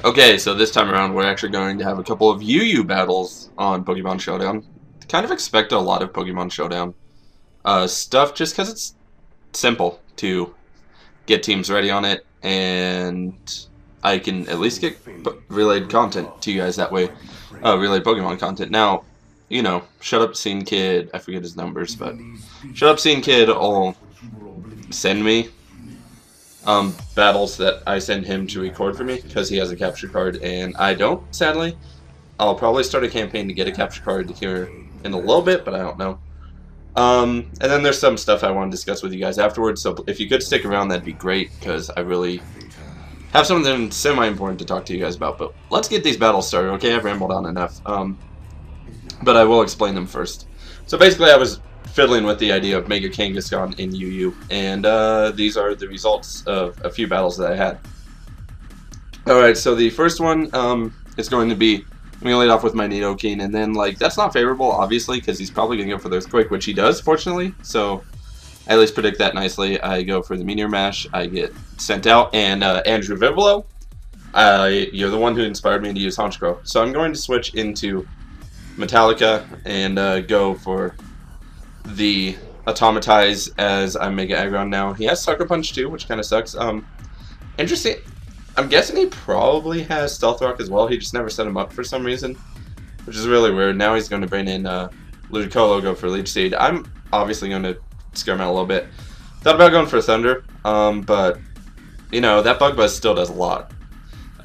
Okay, so this time around we're actually going to have a couple of UU battles on Pokemon Showdown. Kind of expect a lot of Pokemon Showdown stuff just because it's simple to get teams ready on it, and I can at least get relayed content to you guys that way. Relayed Pokemon content. Now, you know, Shut Up Scene Kid, I forget his numbers, but Shut Up Scene Kid will send me battles that I send him to record for me because he has a capture card and I don't, sadly. I'll probably start a campaign to get a capture card here in a little bit, but I don't know. And then there's some stuff I want to discuss with you guys afterwards, so if you could stick around, that'd be great, because I really have something semi-important to talk to you guys about. But let's get these battles started, okay? I've rambled on enough. But I will explain them first. So basically, I was fiddling with the idea of Mega Kangaskhan in UU, and these are the results of a few battles that I had. Alright, so the first one is going to be, I'm going to lead off with my Nidoking, and then, like, that's not favorable, obviously, because he's probably going to go for the Earthquake, which he does, fortunately, so I at least predict that nicely. I go for the Meteor Mash, I get sent out, and Andrew Vivolo, you're the one who inspired me to use Honchkrow, so I'm going to switch into Metallica and go for the Automatize as I Mega Aggron now. He has Sucker Punch too, which kind of sucks. Interesting. I'm guessing he probably has Stealth Rock as well. He just never set him up for some reason, which is really weird. Now he's going to bring in Ludicolo, go for Leech Seed. I'm obviously going to scare him out a little bit. Thought about going for Thunder, but you know, that Bug Buzz still does a lot.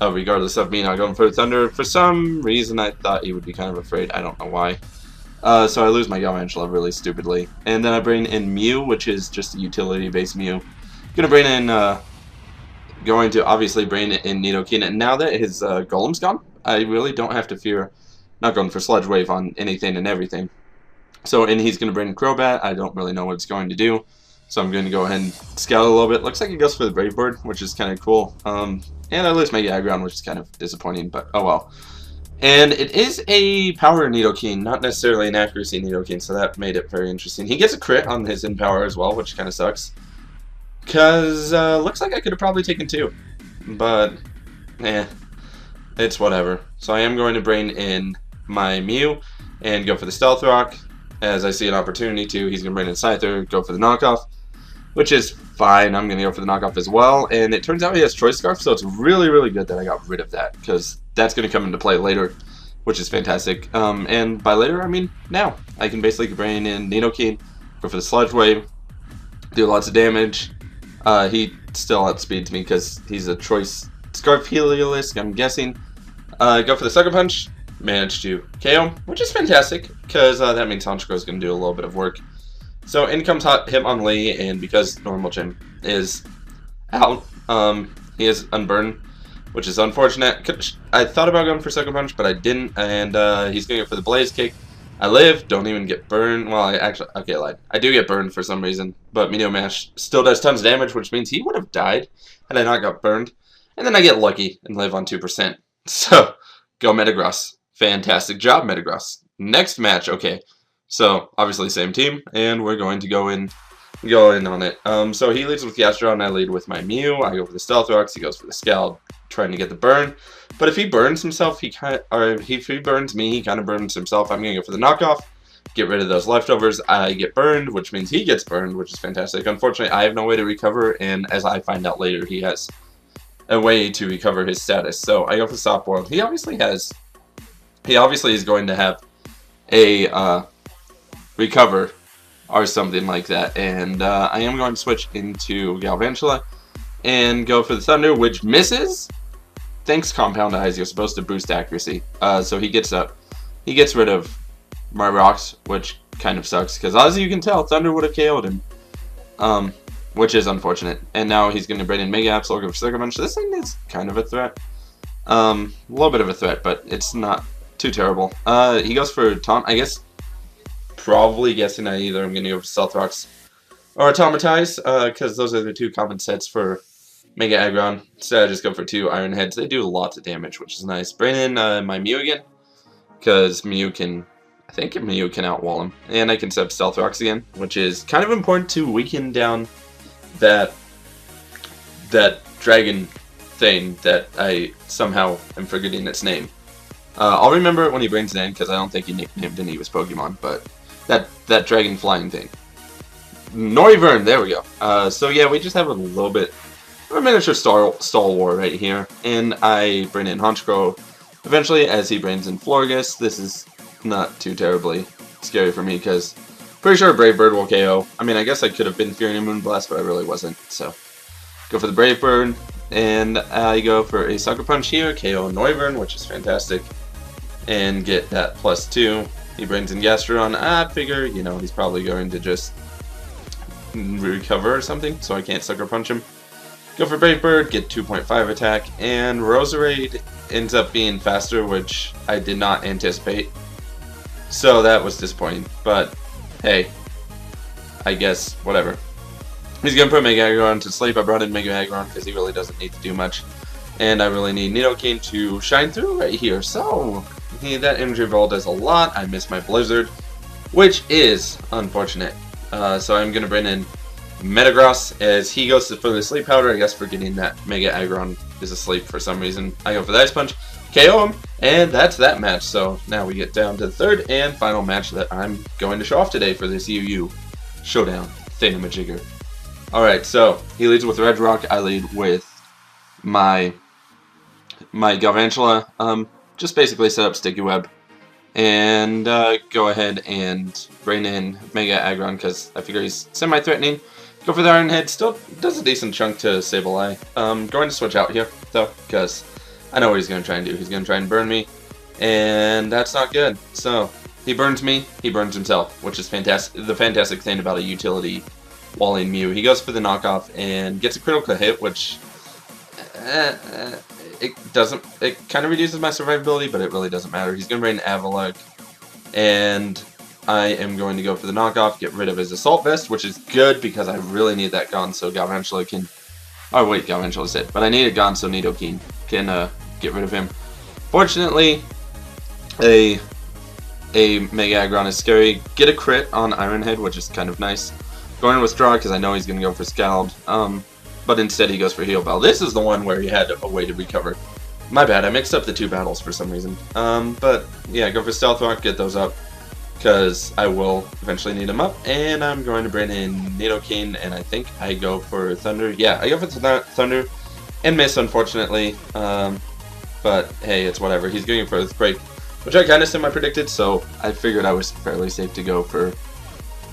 Regardless of me not going for Thunder, for some reason I thought he would be kind of afraid. I don't know why. So I lose my Galvantula really stupidly. And then I bring in Mew, which is just a utility-based Mew. Gonna bring in, going to obviously bring in Nidoking. And now that his Golem's gone, I really don't have to fear not going for Sludge Wave on anything and everything. So, and he's gonna bring Crobat. I don't really know what it's going to do. So I'm going to go ahead and scout a little bit. Looks like he goes for the Brave Bird, which is kind of cool. And I lose my Aggron, which is kind of disappointing, but oh well. And it is a Power Nidoking, not necessarily an Accuracy Nidoking, so that made it very interesting. He gets a crit on his in Power as well, which kind of sucks. Because looks like I could have probably taken two. But, it's whatever. So I am going to bring in my Mew and go for the Stealth Rock. As I see an opportunity to, he's going to bring in Scyther, go for the knockoff, which is fine. I'm going to go for the knockoff as well. And it turns out he has Choice Scarf, so it's really, really good that I got rid of that, because that's going to come into play later, which is fantastic. And by later, I mean now. I can basically bring in Nidoking, go for the Sludge Wave, do lots of damage. He still outspeeds me because he's a Choice Scarf Heliolisk, I'm guessing. Go for the Sucker Punch. Managed to KO, which is fantastic, because that means Honchkrow is going to do a little bit of work. So in comes Hitmonlee, and because Normal Gym is out, he is Unburden, which is unfortunate. I thought about going for Sucker Punch, but I didn't, and he's going to go for the Blaze Kick. I live, don't even get burned. Well, I actually, okay, I lied. I do get burned for some reason, but Meteor Mash still does tons of damage, which means he would have died had I not got burned. And then I get lucky and live on 2%. So, go Metagross. Fantastic job, Metagross. Next match, okay. So, obviously same team, and we're going to go in on it. So he leads with Gastrodon, I lead with my Mew. I go for the Stealth Rocks, he goes for the Scald, trying to get the burn. But if he burns himself, if he burns me, he kind of burns himself. I'm going to go for the knockoff, get rid of those leftovers. I get burned, which means he gets burned, which is fantastic. Unfortunately, I have no way to recover, and as I find out later, he has a way to recover his status. So I go for Soft Boiled. He obviously is going to have a recover or something like that, and I am going to switch into Galvantula and go for the Thunder, which misses. Thanks, Compound Eyes. You're supposed to boost accuracy. So he gets rid of my rocks, which kind of sucks, because as you can tell, Thunder would have KO'd him, which is unfortunate. And now he's going to bring in Mega Absol, go for Sucker Punch. This thing is kind of a threat. A little bit of a threat, but it's not too terrible. He goes for Taunt, I guess. Probably guessing I either am going to go for Stealth Rocks or Automatize, because those are the two common sets for Mega Aggron. Instead, I just go for two Iron Heads. They do lots of damage, which is nice. Bring in my Mew again, because I think Mew can outwall him. And I can set up Stealth Rocks again, which is kind of important to weaken down that Dragon thing that I somehow am forgetting its name. I'll remember it when he brings it in, because I don't think he nicknamed any of his Pokemon, but that dragon flying thing. Noivern, there we go. So yeah, we just have a little bit of a miniature stall war right here, and I bring in Honchkrow eventually as he brings in Florges. This is not too terribly scary for me, because pretty sure Brave Bird will KO. I mean, I guess I could have been Fury and Moonblast, but I really wasn't, so go for the Brave Bird, and I go for a Sucker Punch here, KO Noivern, which is fantastic, and get that +2. He brings in Gastrodon. I figure, you know, he's probably going to just recover or something, so I can't Sucker Punch him. Go for Brave Bird, get 2.5 attack, and Roserade ends up being faster, which I did not anticipate. So that was disappointing, but hey, I guess, whatever. He's going to put Mega Aggron to sleep. I brought in Mega Aggron because he really doesn't need to do much. And I really need Nidoking to shine through right here. So, that Energy Ball does a lot. I miss my Blizzard, which is unfortunate. So I'm going to bring in Metagross as he goes for the Sleep Powder. I guess for getting that Mega Aggron is asleep for some reason. I go for the Ice Punch, KO him, and that's that match. So now we get down to the third and final match that I'm going to show off today for this UU Showdown Thingamajigger. Alright, so he leads with Red Rock. I lead with my Galvantula. Just basically set up Sticky Web and go ahead and bring in Mega Aggron because I figure he's semi-threatening. Go for the Iron Head. Still does a decent chunk to Sableye. Going to switch out here though because I know what he's going to try and do. He's going to try and burn me, and that's not good. So he burns me, he burns himself, which is fantastic. The fantastic thing about a utility walling Mew. He goes for the knockoff and gets a critical hit, which it kind of reduces my survivability, but it really doesn't matter. He's going to bring Avalok, and I am going to go for the knockoff, get rid of his Assault Vest, which is good because I really need that gone so Galvantula can... Oh wait, Galvantula's it, but I need it gone so Nidoking can get rid of him. Fortunately, a Mega Aggron is scary. Get a crit on Iron Head, which is kind of nice. Going to withdraw because I know he's going to go for Scald, but instead he goes for Heal Bell. This is the one where he had a way to recover. My bad, I mixed up the two battles for some reason. But yeah, go for Stealth Rock, get those up, because I will eventually need them up. And I'm going to bring in Nidoking, and I think I go for Thunder. Yeah, I go for Thunder and miss, unfortunately. But hey, it's whatever. He's going for Earthquake, which I kind of semi-predicted, so I figured I was fairly safe to go for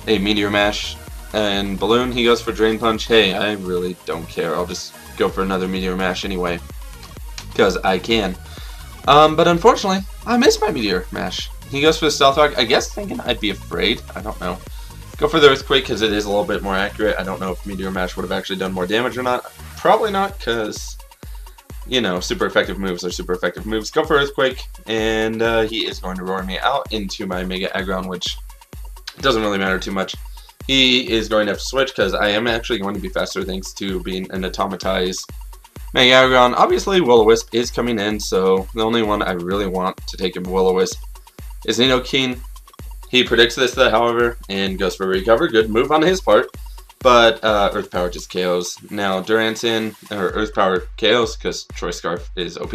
a Meteor Mash. And Balloon, he goes for Drain Punch. Hey, I really don't care. I'll just go for another Meteor Mash anyway, because I can. But unfortunately, I missed my Meteor Mash. He goes for the Stealth Rock, I guess thinking I'd be afraid. I don't know. Go for the Earthquake because it is a little bit more accurate. I don't know if Meteor Mash would have actually done more damage or not. Probably not, because, you know, super effective moves are super effective moves. Go for Earthquake, and he is going to roar me out into my Mega Aggron, which doesn't really matter too much. He is going to have to switch because I am actually going to be faster thanks to being an automatized Mega Aggron. Obviously, Will-O-Wisp is coming in, so the only one I really want to take a Will-O-Wisp is Nidoking. He predicts this, however, and goes for Recover. Good move on his part, but Earth Power just KOs. Now, Duranson, or Earth Power KOs because Choice Scarf is OP.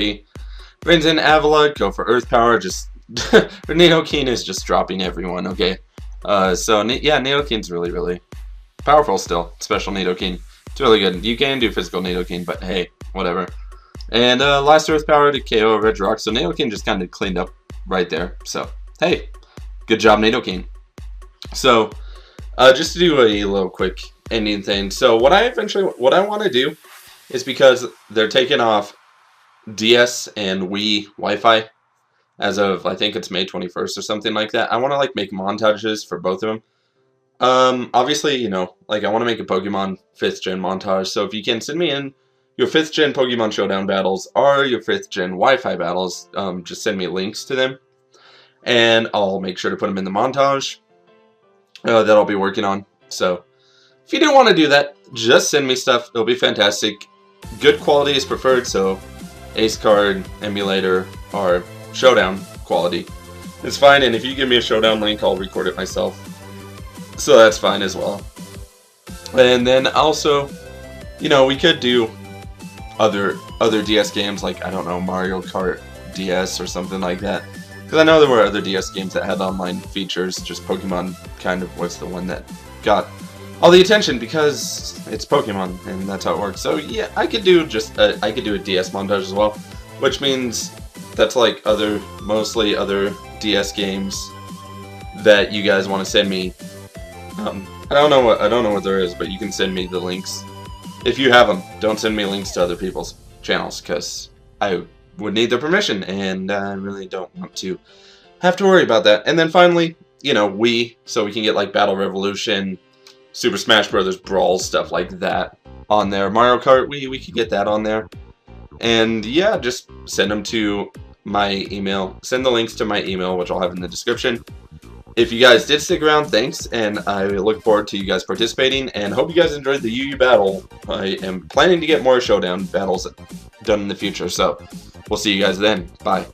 Brings in Avalok, go for Earth Power. Just Nidoking is just dropping everyone, okay? So yeah, Nidoking's really, really powerful still. Special Nidoking. It's really good. You can do physical Nidoking, but hey, whatever. And last Earth Power to KO Red Rock, so Nidoking just kind of cleaned up right there. So, hey, good job Nidoking. So, just to do a little quick ending thing. So what I want to do is, because they're taking off DS and Wii Wi-Fi as of, I think it's May 21st or something like that. I want to like make montages for both of them. Obviously, you know, like I want to make a Pokemon 5th gen montage. So if you can send me in your 5th gen Pokemon Showdown battles or your 5th gen Wi-Fi battles, just send me links to them, and I'll make sure to put them in the montage that I'll be working on. So if you do want to do that, just send me stuff. It'll be fantastic. Good quality is preferred, so Ace Card, Emulator, or Showdown quality is fine, and if you give me a Showdown link, I'll record it myself, so that's fine as well. And then also, you know, we could do other DS games, like, I don't know, Mario Kart DS or something like that. Because I know there were other DS games that had online features, just Pokemon kind of was the one that got all the attention because it's Pokemon and that's how it works. So yeah, I could do a DS montage as well, which means that's like mostly other DS games that you guys want to send me. I don't know what there is, but you can send me the links if you have them. Don't send me links to other people's channels because I would need their permission, and I really don't want to have to worry about that. And then finally, you know, so we can get like Battle Revolution, Super Smash Brothers Brawl, stuff like that on there. Mario Kart, we could get that on there. And yeah, just send them to my email. Send the links to my email, which I'll have in the description. If you guys did stick around, thanks, and I look forward to you guys participating, and hope you guys enjoyed the UU battle. I am planning to get more Showdown battles done in the future, so we'll see you guys then. Bye.